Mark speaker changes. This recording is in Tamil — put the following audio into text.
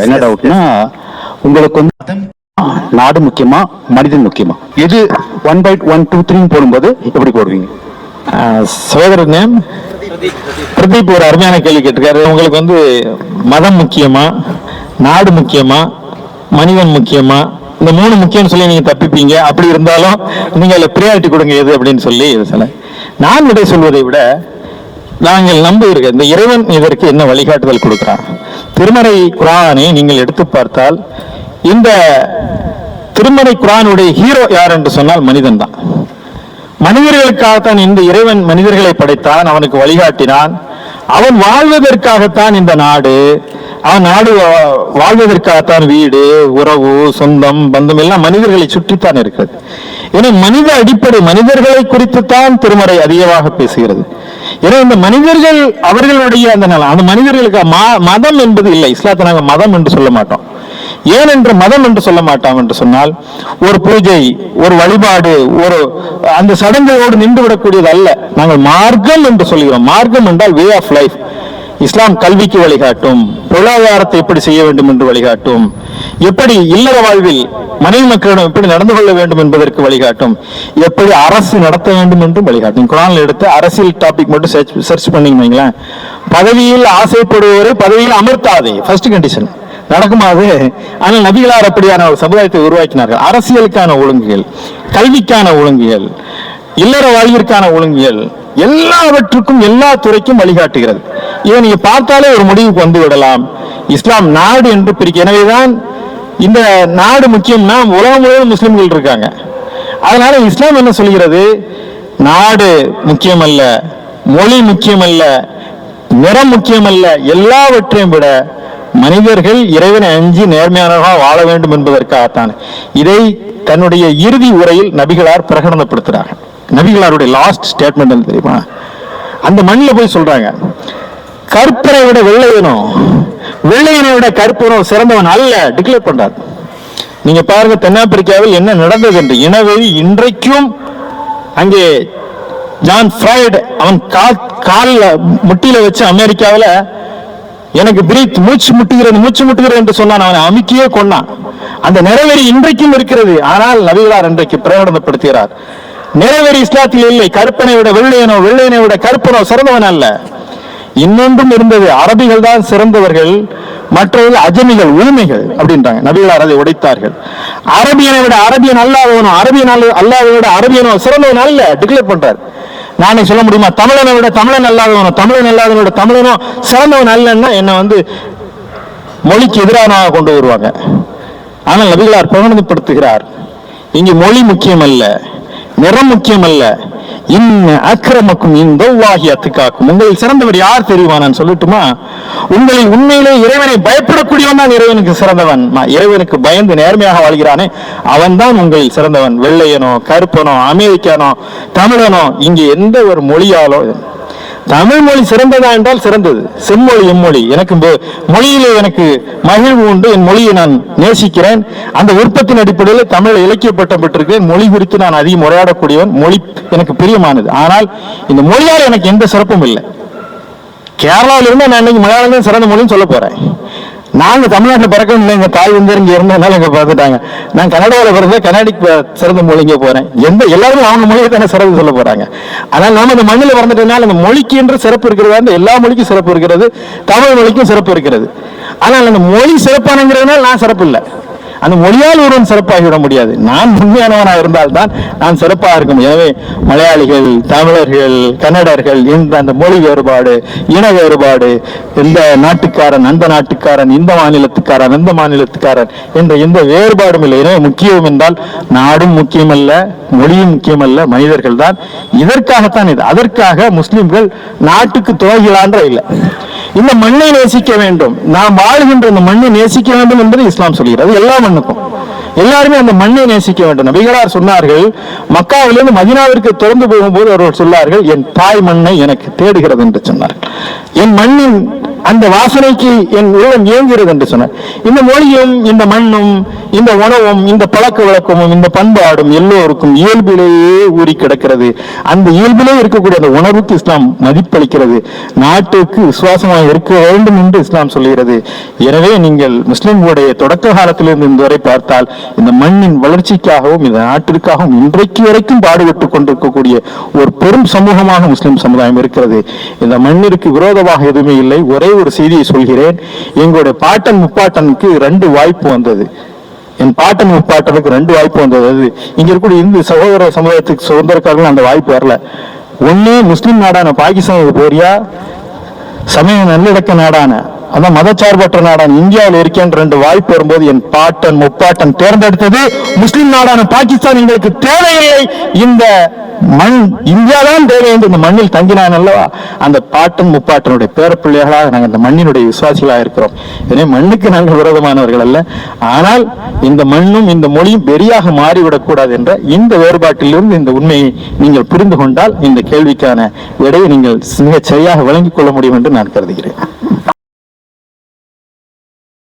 Speaker 1: என்ன டவுட்னா, உங்களுக்கு வந்து நாடு முக்கியமா மனிதன் முக்கியமா? இது 1 by 1 2 3 போடும்போது எப்படி போடுவீங்க?
Speaker 2: சகோதரன் பிரதீப் ஒரு அருமையான கேள்வி கேட்டிருக்காரு. உங்களுக்கு வந்து மதம் முக்கியமா, நாடு முக்கியமா, மனிதன் முக்கியமா? இந்த 3 முக்கியம் சொல்லி நீங்க தப்பிப்பீங்க. அப்படி இருந்தாலும் நீங்க அதுல பிரியாரிட்டி கொடுங்க எது அப்படின்னு சொல்லி சொல்ல. நான் விடை சொல்வதை விட நாங்கள் நம்புகிற இந்த இறைவன் இதற்கு என்ன வழிகாட்டுதல் கொடுக்கிறார்? திருமறை குர்ஆனை நீங்கள் எடுத்து பார்த்தால் இந்த திருமறை குர்ஆனுடைய ஹீரோ யார் என்று சொன்னால் மனிதன் தான். மனிதர்களுக்காகத்தான் இந்த இறைவன் மனிதர்களை படைத்தான், அவனுக்கு வழிகாட்டினான். அவன் வாழ்வதற்காகத்தான் இந்த நாடு, அவன் நாடு வாழ்வதற்காகத்தான் வீடு, உறவு, சொந்தம், பந்தம் எல்லாம் மனிதர்களை சுற்றித்தான் இருக்கிறது. ஏன்னா மனித அடிப்படை மனிதர்களை குறித்துத்தான் திருமறை அதிகமாக பேசுகிறது. ஏன்னா இந்த மனிதர்கள் அவர்களுடைய அந்த மனிதர்களுக்கு மதம் என்பது இல்லை. இஸ்லாத்தை நாங்கள் மதம் என்று சொல்ல மாட்டோம். ஏன் என்று மதம் என்று சொல்ல மாட்டோம் என்று சொன்னால், ஒரு பூஜை, ஒரு வழிபாடு, ஒரு அந்த சடங்குகளோடு நின்று விடக்கூடியது அல்ல. நாங்கள் மார்க்கம் என்று சொல்கிறோம். மார்க்கம் என்றால் வே ஆஃப் லைஃப். இஸ்லாம் கல்விக்கு வழிகாட்டும், பொருளாதாரத்தை எப்படி செய்ய வேண்டும் என்று வழிகாட்டும், எப்படி இல்லற வாழ்வில் மனைவி மக்களிடம் எப்படி நடந்து கொள்ள வேண்டும் என்பதற்கு வழிகாட்டும், எப்படி அரசு நடத்த வேண்டும் என்றும் வழிகாட்டும். குர்ஆன்ல எடுத்து அரசியல் டாபிக் மட்டும் சர்ச் பண்ணீங்கன்னா, பதவியில் ஆசைப்படுவோரை பதவியில் அமர்த்தாதே ஃபர்ஸ்ட் கண்டிஷன் நடக்குமா அது? ஆனால் நபிகளார் அப்படியான ஒரு சமுதாயத்தை உருவாக்கினார்கள். அரசியலுக்கான ஒழுங்குகள், கல்விக்கான ஒழுங்குகள், இல்லற வாழ்விற்கான ஒழுங்குகள், எல்லாவற்றுக்கும் எல்லா துறைக்கும் வழிகாட்டுகிறது. இதை நீங்க பார்த்தாலே ஒரு முடிவுக்கு வந்து விடலாம். இஸ்லாம் நாடு என்று பிரிக்க. எனவேதான் இந்த நாடு முக்கியம்னா உலகம் முழுவதும் முஸ்லிம்கள் இருக்காங்க. அதனால இஸ்லாம் என்ன சொல்கிறது? நாடு முக்கியமல்ல, மொழி முக்கியமல்ல, நிறம் முக்கியமல்ல, எல்லாவற்றையும் விட மனிதர்கள் இறைவனை அஞ்சி நேர்மையானவர்களாக வாழ வேண்டும் என்பதற்காகத்தான் இதை தன்னுடைய இறுதி உரையில் நபிகளார் பிரகடனப்படுத்துறாங்க. நபிகளாருடைய லாஸ்ட் ஸ்டேட்மெண்ட் தெரியுமா? அந்த மண்ணில் போய் சொல்றாங்க, கற்பனை விட வெள்ளையனும், வெள்ளையனை விட கற்பனும் சிறந்தவன் அல்ல டிக்ளேர் பண்றார். நீங்க பாருங்க, தென்னாப்பிரிக்காவில் என்ன நடந்தது என்று. இனவெறி இன்றைக்கும் அங்கே ஜான் ஃப்ராய்டு அவன் காலில் முட்டியில வச்சு அமெரிக்காவில் எனக்கு பிரீத் மூச்சு முட்டுகிறது என்று சொன்னான். அவனை அமுக்கியே கொண்டான். அந்த நிறைவேறி இன்றைக்கும் இருக்கிறது. ஆனால் நபிகளார் இன்றைக்கு பிரகடனப்படுத்துகிறார், நிறைவேறி இஸ்லாத்தில் இல்லை. கற்பனை விட வெள்ளையனோ, வெள்ளையனை விட கற்பனோ சிறந்தவன் அல்ல. இன்னொன்றும் இருந்தது, அரபிகள் தான் சிறந்தவர்கள், மற்றவர்கள் அஜமிகள், உரிமைகள் அப்படின்றாங்க. நபிகளார் அதை உடைத்தார்கள். அரபியனை விட அரபியன் அல்லாதவனோ, அரபியன் அல்லாதவனை விட அரபியனோ சிறந்தவன் அல்ல டிக்ளேர் பண்றார். நானே சொல்ல முடியுமா? தமிழனை விட தமிழன் அல்லாதவனோ, தமிழன் அல்லாதவனோட தமிழனோ சிறந்தவன் அல்லன்னா என்ன வந்து மொழிக்கு எதிரானதாக கொண்டு வருவாங்க. ஆனால் நபிகளார் பிரகடனப்படுத்துகிறார், இங்கு மொழி முக்கியம் அல்ல, நிறம் முக்கியம் அல்ல, அக்கிரமக்கும் இந்தவாகி அத்துக்காக்கும். உங்களில் சிறந்தவர் யார் தெரியுமா? நான் சொல்லட்டுமா? உங்களில் உண்மையிலே இறைவனை பயப்படக்கூடியவன் தான் இறைவனுக்கு சிறந்தவன். இறைவனுக்கு பயந்து நேர்மையாக வாழ்கிறானே அவன் தான் உங்களில் சிறந்தவன். வெள்ளையனோ, கருப்பனோ, அமெரிக்கானோ, தமிழனோ, இங்கே எந்த ஒரு மொழியாலோ. தமிழ் மொழி சிறந்ததா என்றால் சிறந்தது. செம்மொழி எம்மொழி. எனக்கு மொழியிலே எனக்கு மகிழ்வு உண்டு. என் மொழியை நான் நேசிக்கிறேன். அந்த விருப்பத்தின் அடிப்படையில் தமிழ் இலக்கிய பட்டம் பெற்றிருக்கிறேன். மொழி குறித்து நான் அதிகம் உரையாடக்கூடியவன். மொழி எனக்கு பிரியமானது. ஆனால் இந்த மொழியால் எனக்கு எந்த சிறப்பும் இல்லை. கேரளாவில் இருந்து நான் இன்னைக்கு மலையாளம் தான் சிறந்த மொழின்னு சொல்ல போறேன். நாங்க தமிழ்நாட்டில் பிறக்கணும் இல்லை, எங்க தாய் வந்து இங்க இருந்ததுனால இங்க பார்த்துட்டாங்க. நான் கன்னடாவில் பிறந்த கர்நாடிக் சிறந்த மொழிங்க போறேன். எல்லாருமே அவங்க மொழியை தானே சிறந்து சொல்ல போறாங்க. ஆனால் நாம இந்த மண்ணில் பிறந்துட்டதுனால அந்த மொழிக்கு என்று சிறப்பு இருக்கிறதா? அந்த எல்லா மொழிக்கும் சிறப்பு இருக்கிறது, தமிழ் மொழிக்கும் சிறப்பு இருக்கிறது. ஆனால் அந்த மொழி சிறப்பானங்கிறதுனால நான் சிறப்பு இல்லை. அந்த மொழியால் ஒருவன் சிறப்பாகிவிட முடியாது. நான் உண்மையானவனாக இருந்தால்தான் நான் சிறப்பாக இருக்க முடியும். எனவே மலையாளிகள், தமிழர்கள், கன்னடர்கள் என்ற அந்த மொழி வேறுபாடு, இன வேறுபாடு, இந்த நாட்டுக்காரன் அந்த நாட்டுக்காரன், இந்த மாநிலத்துக்காரன் அந்த மாநிலத்துக்காரன் என்ற எந்த வேறுபாடும் இல்லை. எனவே முக்கியம் என்றால் நாடும் முக்கியமல்ல, மொழியும் முக்கியமல்ல, மனிதர்கள் தான். இதற்காகத்தான் இது. அதற்காக முஸ்லிம்கள் நாட்டுக்கு துரோகிகளான்ற இல்லை, இந்த மண்ணை நேசிக்க வேண்டும், நாம் வாழ்கின்ற இந்த மண்ணை நேசிக்க வேண்டும் என்பது இஸ்லாம் சொல்கிறது. எல்லா மண்ணுக்கும் எல்லாருமே அந்த மண்ணை நேசிக்க வேண்டும். நபிகளார் சொன்னார்கள், மக்காவிலிருந்து மதீனாவிற்கு திறந்து போகும்போது அவர்கள் சொன்னார்கள், என் தாய் மண்ணை எனக்கு தேடுகிறது என்று சொன்னார்கள். என் மண்ணின் அந்த வாசனைக்கு என் உள்ளம் இயங்குகிறது என்று சொன்னார். இந்த மொழியும் இந்த மண்ணும் இந்த உணவும் இந்த பழக்க வழக்கமும் இந்த பண்பாடும் எல்லோருக்கும் இயல்பிலேயே ஊறி கிடக்கிறது. அந்த இயல்பிலே இருக்கக்கூடிய அந்த உணர்வுக்கு இஸ்லாம் மதிப்பளிக்கிறது. நாட்டுக்கு விசுவாசமாக இருக்க வேண்டும் என்று இஸ்லாம் சொல்கிறது. எனவே நீங்கள் முஸ்லிம்களுடைய தொடக்க காலத்திலிருந்து இந்த வரை பார்த்தால் இந்த மண்ணின் வளர்ச்சிக்காகவும் இந்த நாட்டிற்காகவும் இன்றைக்கு வரைக்கும் பாடுபட்டு கொண்டிருக்கக்கூடிய ஒரு பெரும் சமூகமாக முஸ்லிம் சமுதாயம் இருக்கிறது. இந்த மண்ணிற்கு விரோதமாக எதுவுமே இல்லை. ஒரே ஒரு செய்தியை சொல்கிறேன். எங்களுடைய பாட்டன் முப்பாட்டனுக்கு 2 வாய்ப்பு வந்தது. என் பாட்டன் முப்பாட்டனுக்கு 2 வாய்ப்பு வந்தது. அது இங்க இருக்கக்கூடிய இந்து சகோதர சமுதாயத்துக்கு சுதந்திரக்காரர்கள் அந்த வாய்ப்பு வரல. ஒண்ணு முஸ்லிம் நாடான பாகிஸ்தான் போறியா, சமய நல்லிணக்க நாடான அதான் மதச்சார்பற்ற நாடான இந்தியாவில் இருக்கின்ற 2 வாய்ப்பு வரும்போது என் பாட்டன் முப்பாட்டன் தேர்ந்தெடுத்தது முஸ்லிம் நாடான பாகிஸ்தான் எங்களுக்கு தேவையில்லை, இந்த மண் இந்தியாதான் தேவை என்று இந்த மண்ணில் தங்கினான் அல்லவா. அந்த பாட்டன் முப்பாட்டனுடைய பேரப்பிள்ளைகளாக நாங்கள் இந்த மண்ணினுடைய விசுவாசிகளாக இருக்கிறோம். எனவே மண்ணுக்கு நாங்கள் விரோதமானவர்கள் அல்ல. ஆனால் இந்த மண்ணும் இந்த மொழியும் வெறியாக மாறிவிடக் கூடாது என்ற இந்த வேறுபாட்டிலிருந்து இந்த உண்மையை நீங்கள் புரிந்து கொண்டால் இந்த கேள்விக்கான விடையை நீங்கள் மிகச் சரியாக விளங்கிக் கொள்ள முடியும் என்று நான் கருதுகிறேன்.